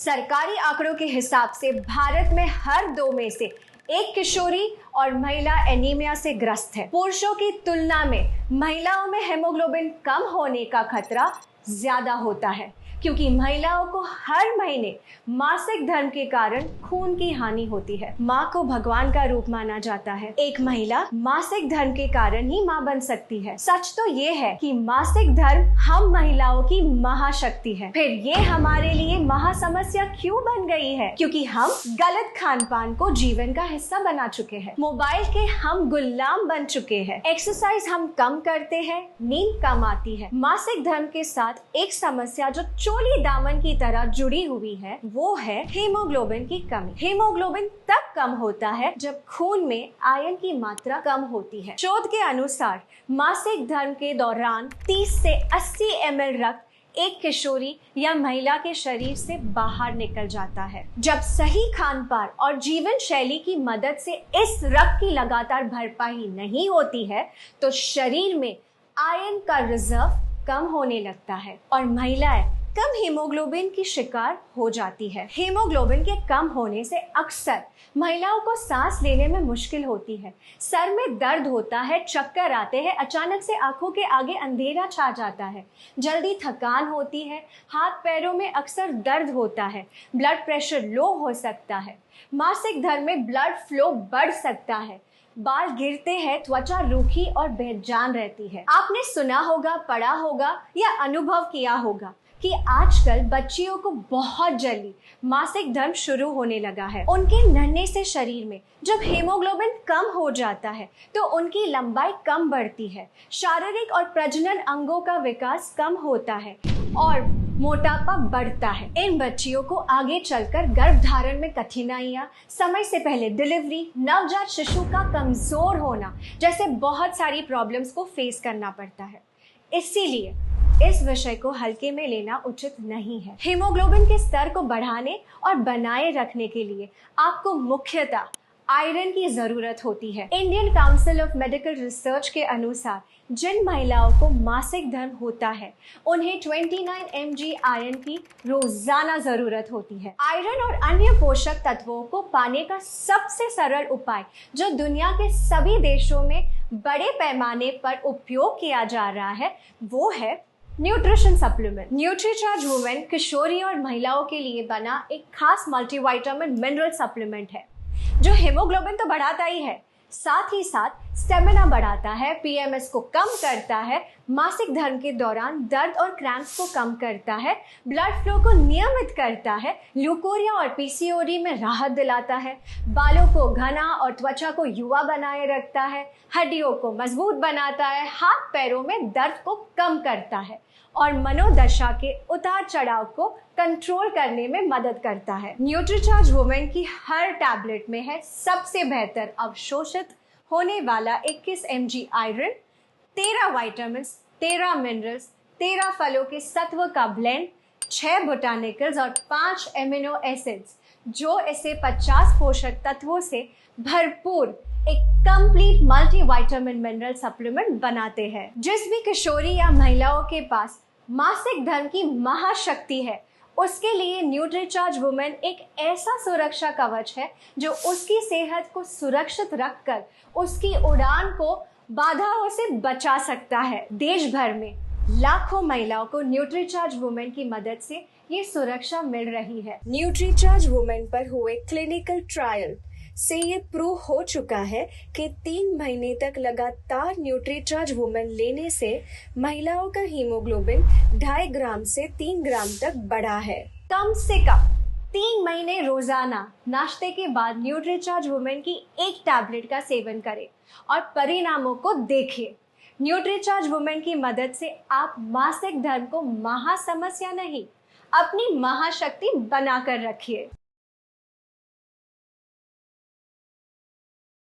सरकारी आंकड़ों के हिसाब से भारत में हर 2 में से एक किशोरी और महिला एनीमिया से ग्रस्त है। पुरुषों की तुलना में महिलाओं में हेमोग्लोबिन कम होने का खतरा ज्यादा होता है, क्योंकि महिलाओं को हर महीने मासिक धर्म के कारण खून की हानि होती है। माँ को भगवान का रूप माना जाता है। एक महिला मासिक धर्म के कारण ही माँ बन सकती है। सच तो ये है कि मासिक धर्म हम महिलाओं की महाशक्ति है। फिर ये हमारे लिए महासमस्या क्यों बन गई है? क्योंकि हम गलत खान पान को जीवन का हिस्सा बना चुके हैं। मोबाइल के हम गुलाम बन चुके हैं। एक्सरसाइज हम कम करते हैं, नींद कम आती है। मासिक धर्म के साथ एक समस्या जो चोली दामन की तरह जुड़ी हुई है, वो है हीमोग्लोबिन की कमी। हीमोग्लोबिन तब कम होता है जब खून में आयरन की मात्रा कम होती है। शोध के अनुसार मासिक धर्म के दौरान 30 से 80 ml रक्त एक किशोरी या महिला के शरीर से बाहर निकल जाता है। जब सही खान पान और जीवन शैली की मदद से इस रक्त की लगातार भरपाई नहीं होती है, तो शरीर में आयरन का रिजर्व कम होने लगता है और महिलाएं कम हीमोग्लोबिन की शिकार हो जाती है। हीमोग्लोबिन के कम होने से अक्सर महिलाओं को सांस लेने में मुश्किल होती है, सर में दर्द होता है, चक्कर आते हैं, अचानक से आंखों के आगे अंधेरा छा जाता है, जल्दी थकान होती है, हाथ पैरों में अक्सर दर्द होता है, ब्लड प्रेशर लो हो सकता है, मासिक धर्म में ब्लड फ्लो बढ़ सकता है, बाल गिरते हैं, त्वचा रूखी और बेजान रहती है। आपने सुना होगा, पढ़ा होगा या अनुभव किया होगा कि आजकल बच्चियों को बहुत जल्दी मासिक धर्म शुरू होने लगा है। उनके नन्हे से शरीर में जब हीमोग्लोबिन कम हो जाता है तो उनकी लंबाई कम बढ़ती है, शारीरिक और प्रजनन अंगों का विकास कम होता है और मोटापा बढ़ता है। इन बच्चियों को आगे चलकर गर्भधारण में कठिनाइयां, समय से पहले डिलीवरी, नवजात शिशु का कमजोर होना जैसे बहुत सारी प्रॉब्लम्स को फेस करना पड़ता है। इसीलिए इस विषय को हल्के में लेना उचित नहीं है। हीमोग्लोबिन के स्तर को बढ़ाने और बनाए रखने के लिए आपको मुख्यतः आयरन की जरूरत होती है। Indian council of medical research के अनुसार जिन महिलाओं को मासिक धर्म होता है, उन्हें 29 mg आयरन की रोजाना जरूरत होती है। आयरन और अन्य पोषक तत्वों को पाने का सबसे सरल उपाय जो दुनिया के सभी देशों में बड़े पैमाने पर उपयोग किया जा रहा है, वो है न्यूट्रिशन सप्लीमेंट। न्यूट्रीचार्ज वुमेन किशोरी और महिलाओं के लिए बना एक खास मल्टीविटामिन मिनरल सप्लीमेंट है जो हीमोग्लोबिन तो बढ़ाता ही है, साथ ही साथ स्टेमिना बढ़ाता है, पीएमएस को कम करता है, मासिक धर्म के दौरान दर्द और क्रैम्प्स को कम करता है, ब्लड फ्लो को नियमित करता है, ल्यूकोरिया और पीसीओडी में राहत दिलाता है, बालों को घना और त्वचा को युवा बनाए रखता है, हड्डियों को मजबूत बनाता है, हाथ पैरों में दर्द को कम करता है और मनोदशा के उतार चढ़ाव को कंट्रोल करने में मदद करता है। न्यूट्रीचार्ज वुमेन की हर टैबलेट में है सबसे बेहतर अवशोषित होने वाला 21 mg आयरन, 13 विटामिन, 13 मिनरल्स, 13 फलों के सत्व का ब्लेंड, 6 बोटानिकल्स और 5 एमिनो एसिड्स जो इसे 50 पोषक तत्वों से भरपूर एक कंप्लीट मल्टीविटामिन मिनरल सप्लीमेंट बनाते हैं। जिस भी किशोरी या महिलाओं के पास मासिक धर्म की महाशक्ति है, उसके लिए न्यूट्रीचार्ज वुमेन एक ऐसा सुरक्षा कवच है जो उसकी सेहत को सुरक्षित रखकर उसकी उड़ान को बाधाओं से बचा सकता है। देश भर में लाखों महिलाओं को न्यूट्रीचार्ज वुमेन की मदद से ये सुरक्षा मिल रही है। न्यूट्रीचार्ज वुमेन पर हुए क्लिनिकल ट्रायल से ये प्रूव हो चुका है कि 3 महीने तक लगातार न्यूट्रीचार्ज वुमेन लेने से महिलाओं का हीमोग्लोबिन 2.5 ग्राम से 3 ग्राम तक बढ़ा है। कम से कम 3 महीने रोजाना नाश्ते के बाद न्यूट्रीचार्ज वुमेन की एक टैबलेट का सेवन करें और परिणामों को देखिए। न्यूट्रीचार्ज वुमेन की मदद से आप मासिक धर्म को महासमस्या नहीं, अपनी महाशक्ति बनाकर रखिए।